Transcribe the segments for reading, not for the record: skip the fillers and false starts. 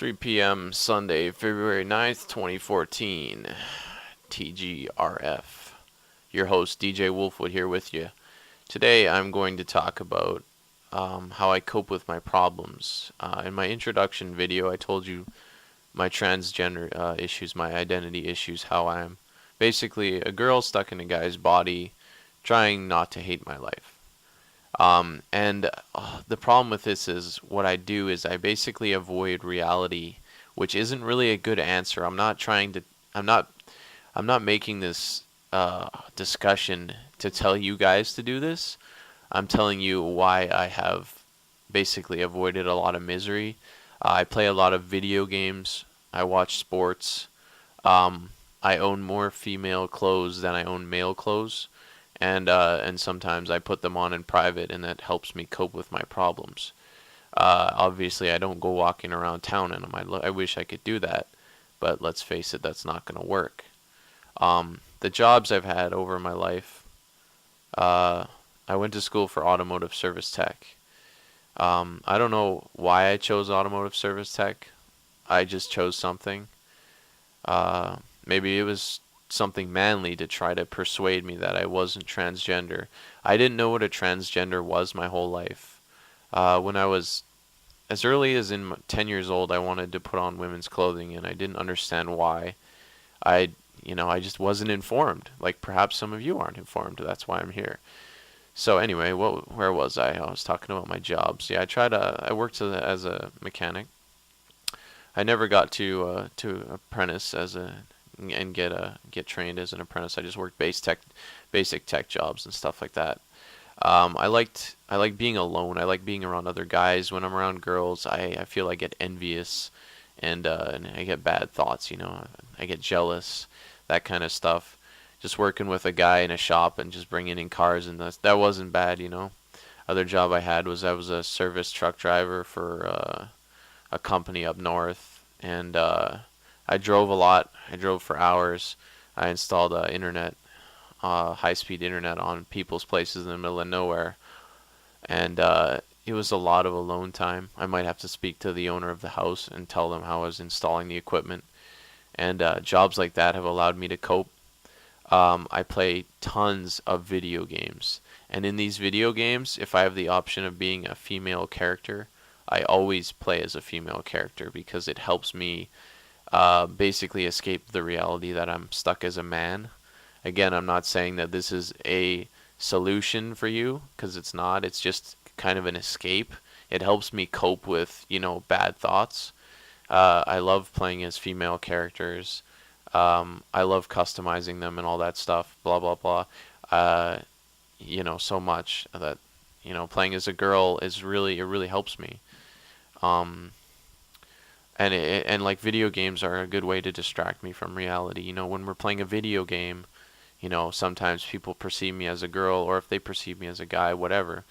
3 p.m. Sunday, February 9th, 2014. TGRF. Your host, DJ Wolfwood, here with you. Today, I'm going to talk about how I cope with my problems. In my introduction video, I told you my transgender issues, my identity issues, how I'm basically a girl stuck in a guy's body, trying not to hate my life. The problem with this is what I do is I basically avoid reality, which isn't really a good answer. I'm not making this discussion to tell you guys to do this. I'm telling you why I have basically avoided a lot of misery. I play a lot of video games. I watch sports. I own more female clothes than I own male clothes. And sometimes I put them on in private, and that helps me cope with my problems. Obviously, I don't go walking around town in them. I wish I could do that, but let's face it, that's not going to work. The jobs I've had over my life, I went to school for automotive service tech. I don't know why I chose automotive service tech. I just chose something. Maybe it was something manly to try to persuade me that I wasn't transgender. I didn't know what a transgender was my whole life. When I was as early as 10 years old, I wanted to put on women's clothing, and I didn't understand why. I just wasn't informed. Like perhaps some of you aren't informed. That's why I'm here. So anyway, where was I? I was talking about my jobs. Yeah, I worked as a mechanic. I never got to apprentice and get trained as an apprentice. I just worked basic tech jobs and stuff like that. I like being alone. I like being around other guys. When I'm around girls, I feel I get envious and I get bad thoughts. I get jealous, that kind of stuff. Just working with a guy in a shop and just bringing in cars, and that wasn't bad. Other job I had was I was a service truck driver for a company up north, and I drove a lot. I drove for hours. I installed internet, high-speed internet on people's places in the middle of nowhere, and it was a lot of alone time. I might have to speak to the owner of the house and tell them how I was installing the equipment, and jobs like that have allowed me to cope. I play tons of video games, and in these video games, if I have the option of being a female character, I always play as a female character because it helps me basically escape the reality that I'm stuck as a man. Again, I'm not saying that this is a solution for you, because it's not. It's just kind of an escape. It helps me cope with, bad thoughts. I love playing as female characters. I love customizing them and all that stuff, blah, blah, blah. So much that, playing as a girl it really helps me. And like video games are a good way to distract me from reality. When we're playing a video game, sometimes people perceive me as a girl, or if they perceive me as a guy, whatever.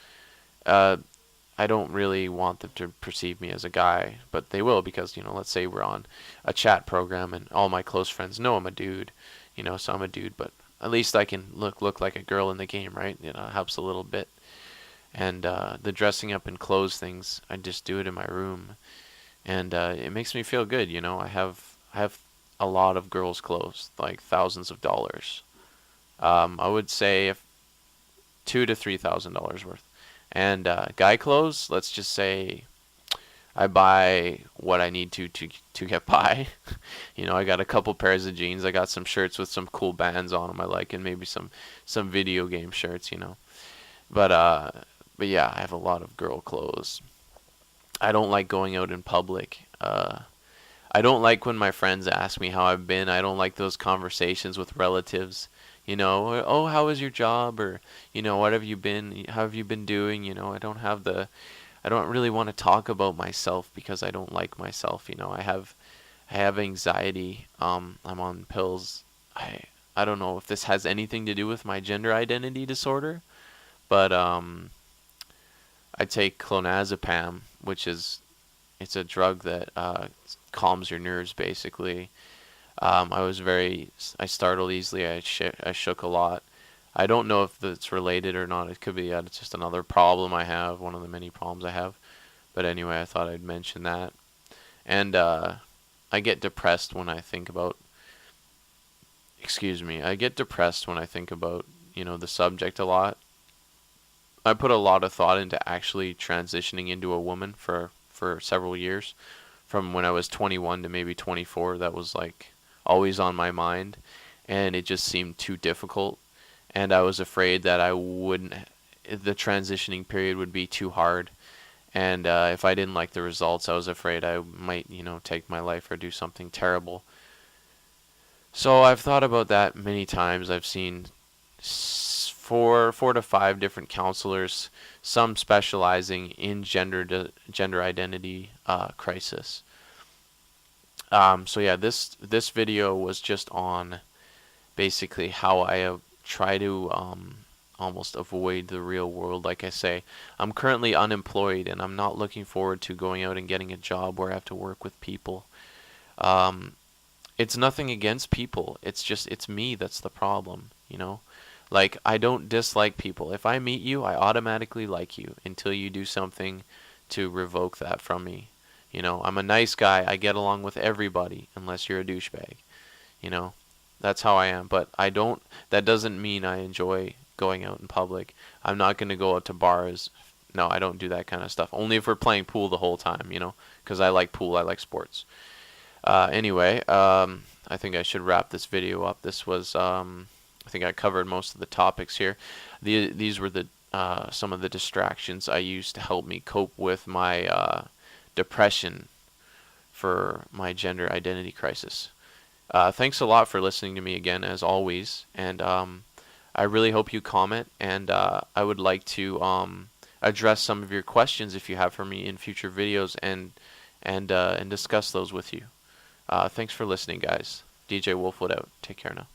I don't really want them to perceive me as a guy, but they will because, let's say we're on a chat program and all my close friends know I'm a dude, so I'm a dude, but at least I can look like a girl in the game, right? It helps a little bit. And the dressing up in clothes things, I just do it in my room. And it makes me feel good, I have a lot of girls' clothes, like thousands of dollars. I would say if $2,000 to $3,000 worth. And guy clothes, let's just say I buy what I need to get by. I got a couple pairs of jeans. I got some shirts with some cool bands on them I like, and maybe some video game shirts, But yeah, I have a lot of girl clothes. I don't like going out in public. I don't like when my friends ask me how I've been. I don't like those conversations with relatives. Oh, how was your job? Or, what have you been? How have you been doing? I don't really want to talk about myself because I don't like myself. I have anxiety. I'm on pills. I don't know if this has anything to do with my gender identity disorder, but I take clonazepam, it's a drug that calms your nerves basically. I startled easily. I shook a lot. I don't know if it's related or not. It could be it's just another problem I have, one of the many problems I have. But anyway, I thought I'd mention that. And I get depressed when I think about, excuse me, I get depressed when I think about, the subject a lot. I put a lot of thought into actually transitioning into a woman for several years. From when I was 21 to maybe 24, that was like always on my mind, and it just seemed too difficult. And I was afraid that the transitioning period would be too hard. And if I didn't like the results, I was afraid I might, take my life or do something terrible. So I've thought about that many times. I've seen four to five different counselors, some specializing in gender identity crisis. So yeah, this video was just on basically how I try to almost avoid the real world. Like I say, I'm currently unemployed, and I'm not looking forward to going out and getting a job where I have to work with people. Um, it's nothing against people. It's me that's the problem. Like, I don't dislike people. If I meet you, I automatically like you until you do something to revoke that from me. I'm a nice guy. I get along with everybody unless you're a douchebag. You know, that's how I am. But that doesn't mean I enjoy going out in public. I'm not going to go out to bars. No, I don't do that kind of stuff. Only if we're playing pool the whole time, because I like pool, I like sports. Anyway, I think I should wrap this video up. This was, I think I covered most of the topics here. These were some of the distractions I used to help me cope with my depression for my gender identity crisis. Thanks a lot for listening to me again, as always, and I really hope you comment, and I would like to address some of your questions if you have for me in future videos, and discuss those with you. Thanks for listening, guys. DJ Wolfwood out. Take care now.